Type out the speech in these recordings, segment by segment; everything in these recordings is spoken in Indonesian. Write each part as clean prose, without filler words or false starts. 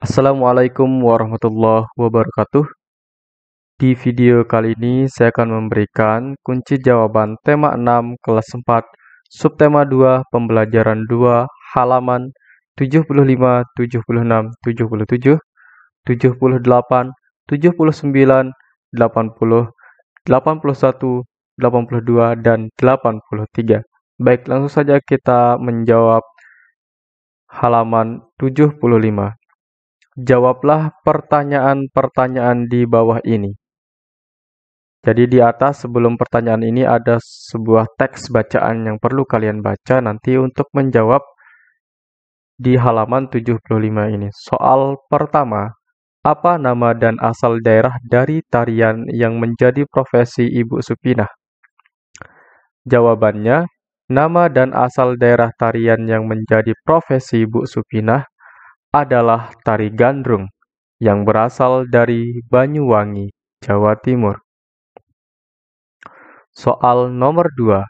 Assalamualaikum warahmatullahi wabarakatuh. Di video kali ini saya akan memberikan kunci jawaban tema 6 kelas 4, subtema 2, pembelajaran 2, halaman 75, 76, 77, 78, 79, 80, 81, 82, dan 83. Baik, langsung saja kita menjawab halaman 75. Jawablah pertanyaan-pertanyaan di bawah ini. Jadi di atas sebelum pertanyaan ini ada sebuah teks bacaan yang perlu kalian baca nanti untuk menjawab di halaman 75 ini. Soal pertama, apa nama dan asal daerah dari tarian yang menjadi profesi Ibu Supinah? Jawabannya, nama dan asal daerah tarian yang menjadi profesi Ibu Supinah adalah tari gandrung yang berasal dari Banyuwangi, Jawa Timur. Soal nomor 2.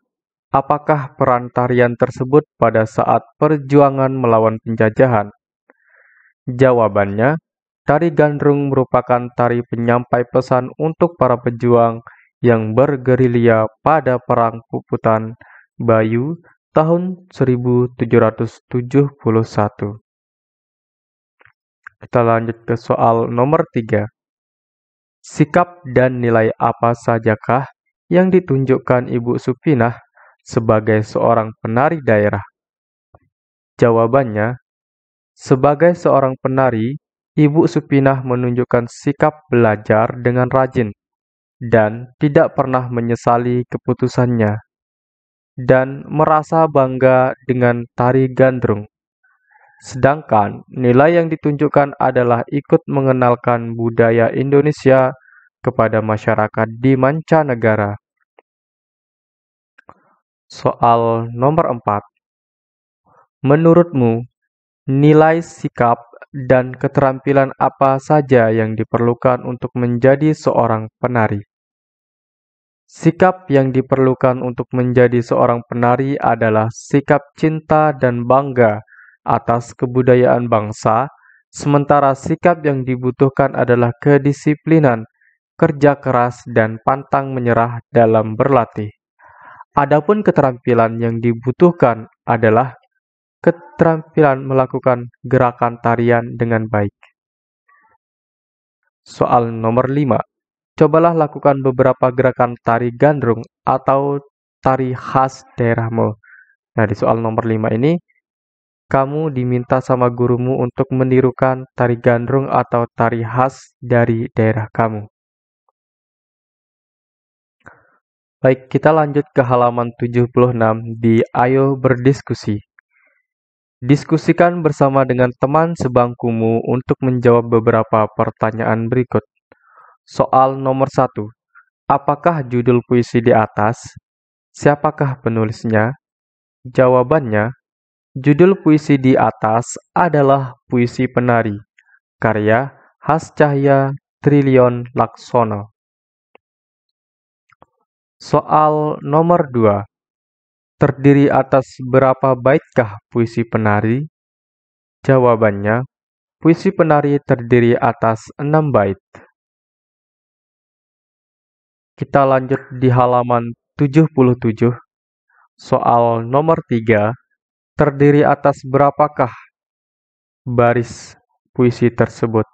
Apakah peran tarian tersebut pada saat perjuangan melawan penjajahan? Jawabannya, tari gandrung merupakan tari penyampai pesan untuk para pejuang yang bergerilya pada Perang Puputan Bayu tahun 1771. Kita lanjut ke soal nomor 3. Sikap dan nilai apa sajakah yang ditunjukkan Ibu Supinah sebagai seorang penari daerah? Jawabannya, sebagai seorang penari, Ibu Supinah menunjukkan sikap belajar dengan rajin dan tidak pernah menyesali keputusannya dan merasa bangga dengan tari gandrung. Sedangkan nilai yang ditunjukkan adalah ikut mengenalkan budaya Indonesia kepada masyarakat di mancanegara. Soal nomor 4. Menurutmu, nilai sikap dan keterampilan apa saja yang diperlukan untuk menjadi seorang penari? Sikap yang diperlukan untuk menjadi seorang penari adalah sikap cinta dan bangga atas kebudayaan bangsa, sementara sikap yang dibutuhkan adalah kedisiplinan, kerja keras, dan pantang menyerah dalam berlatih. Adapun keterampilan yang dibutuhkan adalah keterampilan melakukan gerakan tarian dengan baik. Soal nomor 5. Cobalah lakukan beberapa gerakan tari gandrung atau tari khas daerahmu. Nah, di soal nomor 5 ini, kamu diminta sama gurumu untuk menirukan tari gandrung atau tari khas dari daerah kamu. Baik, kita lanjut ke halaman 76 di Ayo Berdiskusi. Diskusikan bersama dengan teman sebangkumu untuk menjawab beberapa pertanyaan berikut. Soal nomor 1. Apakah judul puisi di atas? Siapakah penulisnya? Jawabannya, judul puisi di atas adalah Puisi Penari, karya Hascahya Trilion Laksono. Soal nomor 2. Terdiri atas berapa baitkah Puisi Penari? Jawabannya, Puisi Penari terdiri atas 6 bait. Kita lanjut di halaman 77. Soal nomor 3. Terdiri atas berapakah baris puisi tersebut?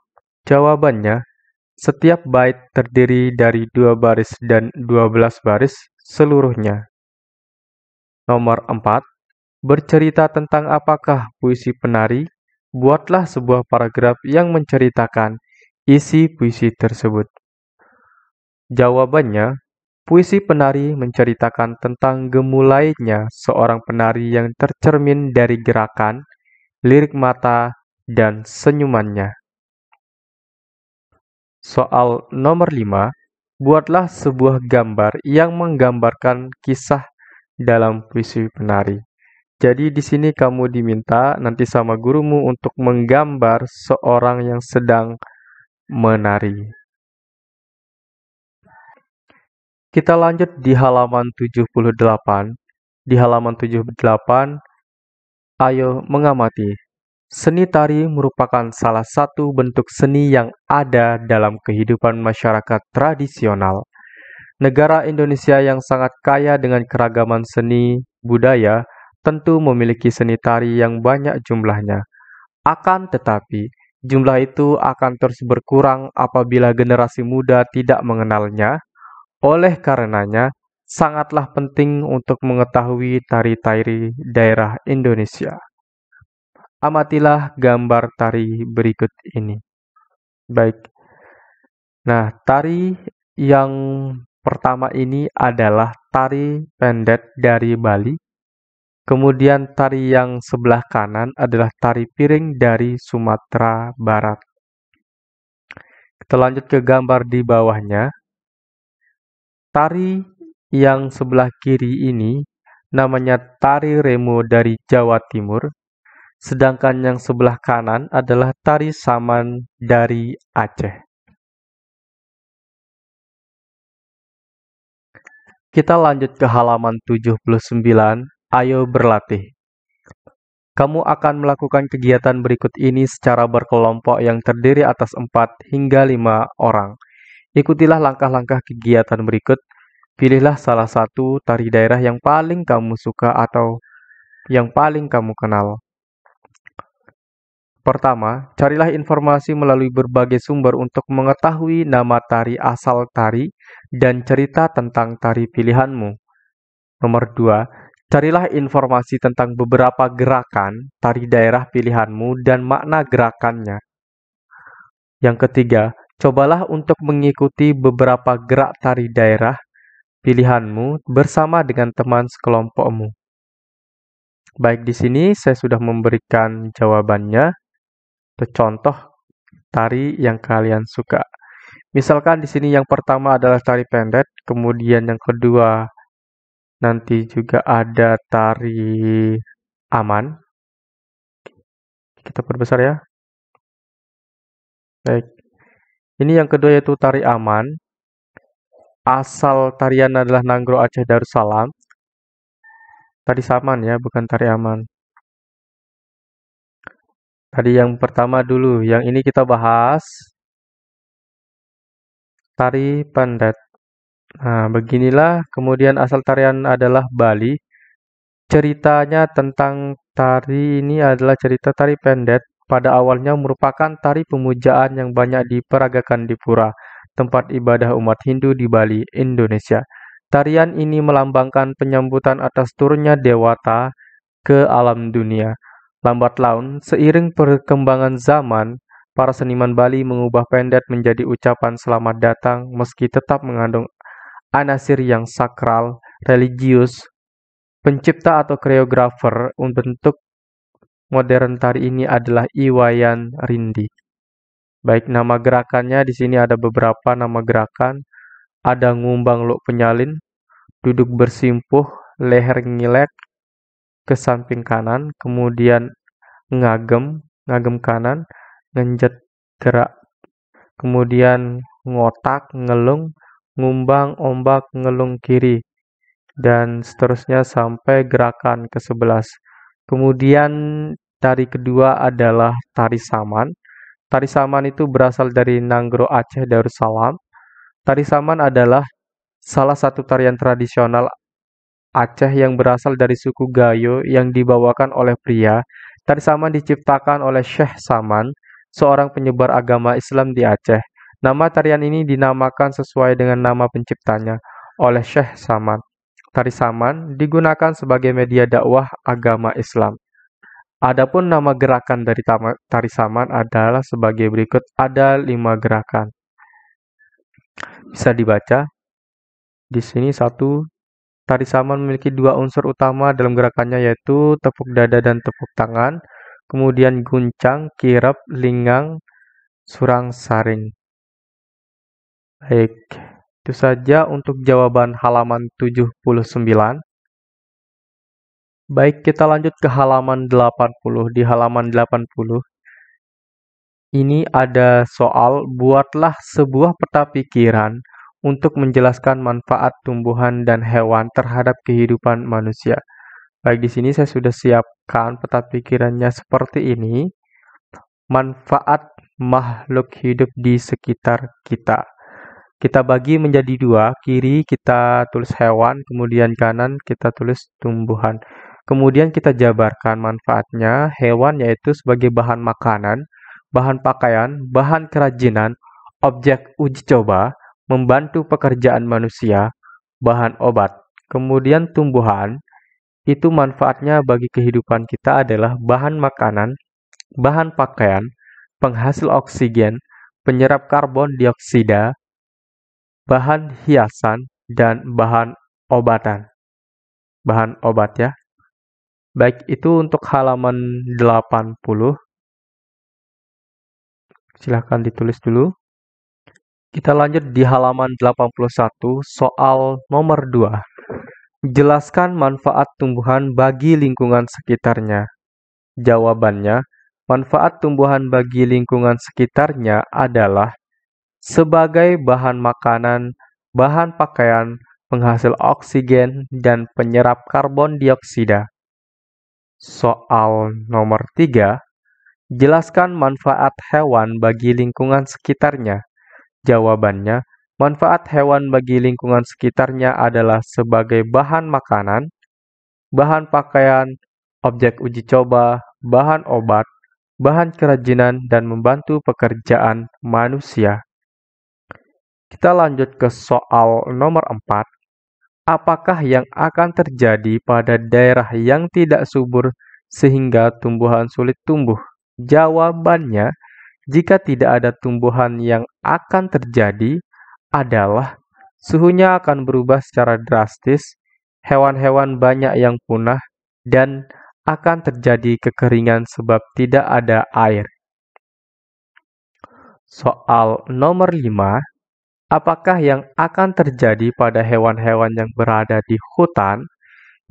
Jawabannya, setiap bait terdiri dari 2 baris dan 12 baris seluruhnya. Nomor 4. Bercerita tentang apakah puisi penari? Buatlah sebuah paragraf yang menceritakan isi puisi tersebut. Jawabannya, puisi penari menceritakan tentang gemulainya seorang penari yang tercermin dari gerakan, lirik mata, dan senyumannya. Soal nomor 5. Buatlah sebuah gambar yang menggambarkan kisah dalam puisi penari. Jadi di sini kamu diminta nanti sama gurumu untuk menggambar seorang yang sedang menari. Kita lanjut di halaman 78. Di halaman 78, ayo mengamati. Seni tari merupakan salah satu bentuk seni yang ada dalam kehidupan masyarakat tradisional. Negara Indonesia yang sangat kaya dengan keragaman seni budaya tentu memiliki seni tari yang banyak jumlahnya. Akan tetapi, jumlah itu akan terus berkurang apabila generasi muda tidak mengenalnya. Oleh karenanya, sangatlah penting untuk mengetahui tari-tari daerah Indonesia. Amatilah gambar tari berikut ini. Baik. Nah, tari yang pertama ini adalah tari pendet dari Bali. Kemudian tari yang sebelah kanan adalah tari piring dari Sumatera Barat. Kita lanjut ke gambar di bawahnya. Tari yang sebelah kiri ini namanya tari remo dari Jawa Timur, sedangkan yang sebelah kanan adalah tari saman dari Aceh. Kita lanjut ke halaman 79, ayo berlatih. Kamu akan melakukan kegiatan berikut ini secara berkelompok yang terdiri atas 4 hingga 5 orang. Ikutilah langkah-langkah kegiatan berikut. Pilihlah salah satu tari daerah yang paling kamu suka atau yang paling kamu kenal. Pertama, carilah informasi melalui berbagai sumber untuk mengetahui nama tari asal tari dan cerita tentang tari pilihanmu. Nomor 2, carilah informasi tentang beberapa gerakan tari daerah pilihanmu dan makna gerakannya. Yang ketiga, cobalah untuk mengikuti beberapa gerak tari daerah pilihanmu bersama dengan teman sekelompokmu. Baik, di sini saya sudah memberikan jawabannya. Contoh tari yang kalian suka. Misalkan di sini yang pertama adalah tari pendet, kemudian yang kedua nanti juga ada tari aman. Kita perbesar ya. Baik. Ini yang kedua yaitu tari aman. Asal tarian adalah Nanggro Aceh Darussalam. Tari saman ya, bukan tari aman. Tadi yang pertama dulu, yang ini kita bahas tari pendet. Nah, beginilah kemudian asal tarian adalah Bali. Ceritanya tentang tari ini adalah cerita tari pendet. Pada awalnya merupakan tari pemujaan yang banyak diperagakan di pura, tempat ibadah umat Hindu di Bali, Indonesia. Tarian ini melambangkan penyambutan atas turunnya dewata ke alam dunia. Lambat laun, seiring perkembangan zaman, para seniman Bali mengubah pendet menjadi ucapan selamat datang meski tetap mengandung anasir yang sakral, religius. Pencipta atau koreografer bentuk modern tari ini adalah Iwayan Rindi. Baik, nama gerakannya di sini ada beberapa nama gerakan. Ada ngumbang luk penyalin, duduk bersimpuh, leher ngilek ke samping kanan, kemudian ngagem kanan, ngenjet gerak, kemudian ngotak, ngelung, ngumbang, ombak, ngelung kiri, dan seterusnya sampai gerakan ke-11. Kemudian tari kedua adalah tari saman. Tari saman itu berasal dari Nanggro Aceh Darussalam. Tari saman adalah salah satu tarian tradisional Aceh yang berasal dari suku Gayo yang dibawakan oleh pria. Tari saman diciptakan oleh Syekh Saman, seorang penyebar agama Islam di Aceh. Nama tarian ini dinamakan sesuai dengan nama penciptanya, oleh Syekh Saman. Tari saman digunakan sebagai media dakwah agama Islam. Adapun nama gerakan dari tari saman adalah sebagai berikut. Ada 5 gerakan. Bisa dibaca. Di sini 1, tari saman memiliki 2 unsur utama dalam gerakannya yaitu tepuk dada dan tepuk tangan. Kemudian guncang, kirap, linggang, surang saring. Baik, itu saja untuk jawaban halaman 79. Baik, kita lanjut ke halaman 80. Di halaman 80, ini ada soal, buatlah sebuah peta pikiran untuk menjelaskan manfaat tumbuhan dan hewan terhadap kehidupan manusia. Baik, di sini saya sudah siapkan peta pikirannya seperti ini. manfaat makhluk hidup di sekitar kita. Kita bagi menjadi dua, kiri kita tulis hewan, kemudian kanan kita tulis tumbuhan. Kemudian kita jabarkan manfaatnya, hewan yaitu sebagai bahan makanan, bahan pakaian, bahan kerajinan, objek uji coba, membantu pekerjaan manusia, bahan obat. Kemudian tumbuhan, itu manfaatnya bagi kehidupan kita adalah bahan makanan, bahan pakaian, penghasil oksigen, penyerap karbon dioksida, bahan hiasan, dan bahan obatan. Bahan obat ya. Baik, itu untuk halaman 80. Silahkan ditulis dulu. Kita lanjut di halaman 81, soal nomor 2. Jelaskan manfaat tumbuhan bagi lingkungan sekitarnya. Jawabannya, manfaat tumbuhan bagi lingkungan sekitarnya adalah sebagai bahan makanan, bahan pakaian, penghasil oksigen, dan penyerap karbon dioksida. Soal nomor 3, jelaskan manfaat hewan bagi lingkungan sekitarnya. Jawabannya, manfaat hewan bagi lingkungan sekitarnya adalah sebagai bahan makanan, bahan pakaian, objek uji coba, bahan obat, bahan kerajinan, dan membantu pekerjaan manusia. Kita lanjut ke soal nomor 4. Apakah yang akan terjadi pada daerah yang tidak subur sehingga tumbuhan sulit tumbuh? Jawabannya, jika tidak ada tumbuhan yang akan terjadi adalah suhunya akan berubah secara drastis, hewan-hewan banyak yang punah, dan akan terjadi kekeringan sebab tidak ada air. Soal nomor 5. Apakah yang akan terjadi pada hewan-hewan yang berada di hutan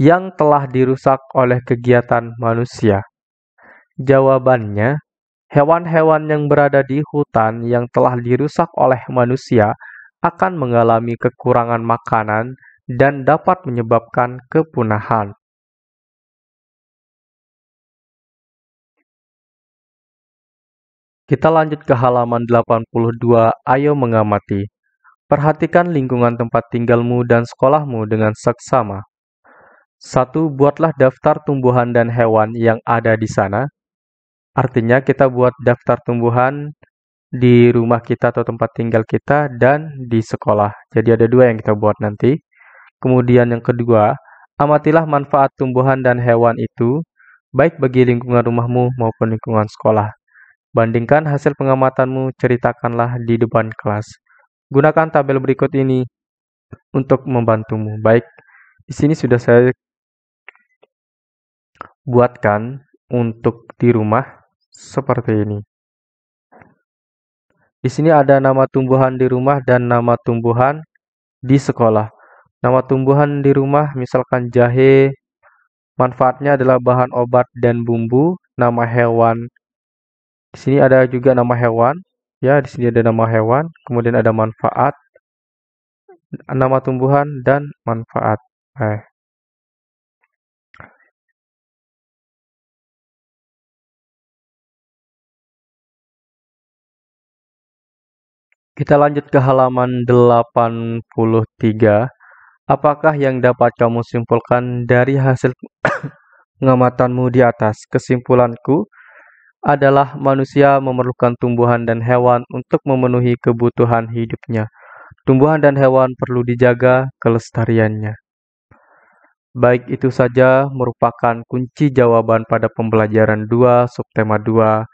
yang telah dirusak oleh kegiatan manusia? Jawabannya, hewan-hewan yang berada di hutan yang telah dirusak oleh manusia akan mengalami kekurangan makanan dan dapat menyebabkan kepunahan. Kita lanjut ke halaman 82, ayo mengamati. Perhatikan lingkungan tempat tinggalmu dan sekolahmu dengan seksama. 1. Buatlah daftar tumbuhan dan hewan yang ada di sana. Artinya kita buat daftar tumbuhan di rumah kita atau tempat tinggal kita dan di sekolah. Jadi ada 2 yang kita buat nanti. Kemudian yang kedua, amatilah manfaat tumbuhan dan hewan itu, baik bagi lingkungan rumahmu maupun lingkungan sekolah. Bandingkan hasil pengamatanmu, ceritakanlah di depan kelas. Gunakan tabel berikut ini untuk membantumu. Baik, di sini sudah saya buatkan untuk di rumah seperti ini. Di sini ada nama tumbuhan di rumah dan nama tumbuhan di sekolah. Nama tumbuhan di rumah misalkan jahe, manfaatnya adalah bahan obat dan bumbu. Nama hewan, di sini ada juga nama hewan. Ya, di sini ada nama hewan, kemudian ada manfaat, nama tumbuhan, dan manfaat. Kita lanjut ke halaman 83. Apakah yang dapat kamu simpulkan dari hasil pengamatanmu di atas? Kesimpulanku adalah manusia memerlukan tumbuhan dan hewan untuk memenuhi kebutuhan hidupnya. Tumbuhan dan hewan perlu dijaga kelestariannya. Baik, itu saja merupakan kunci jawaban pada pembelajaran 2, subtema 2,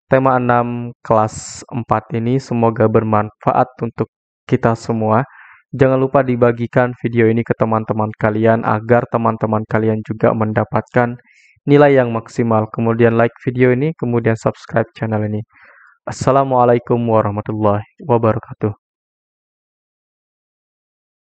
tema 6, kelas 4 ini. Semoga bermanfaat untuk kita semua. Jangan lupa dibagikan video ini ke teman-teman kalian agar teman-teman kalian juga mendapatkan nilai yang maksimal. Kemudian like video ini, kemudian subscribe channel ini. Assalamualaikum warahmatullahi wabarakatuh.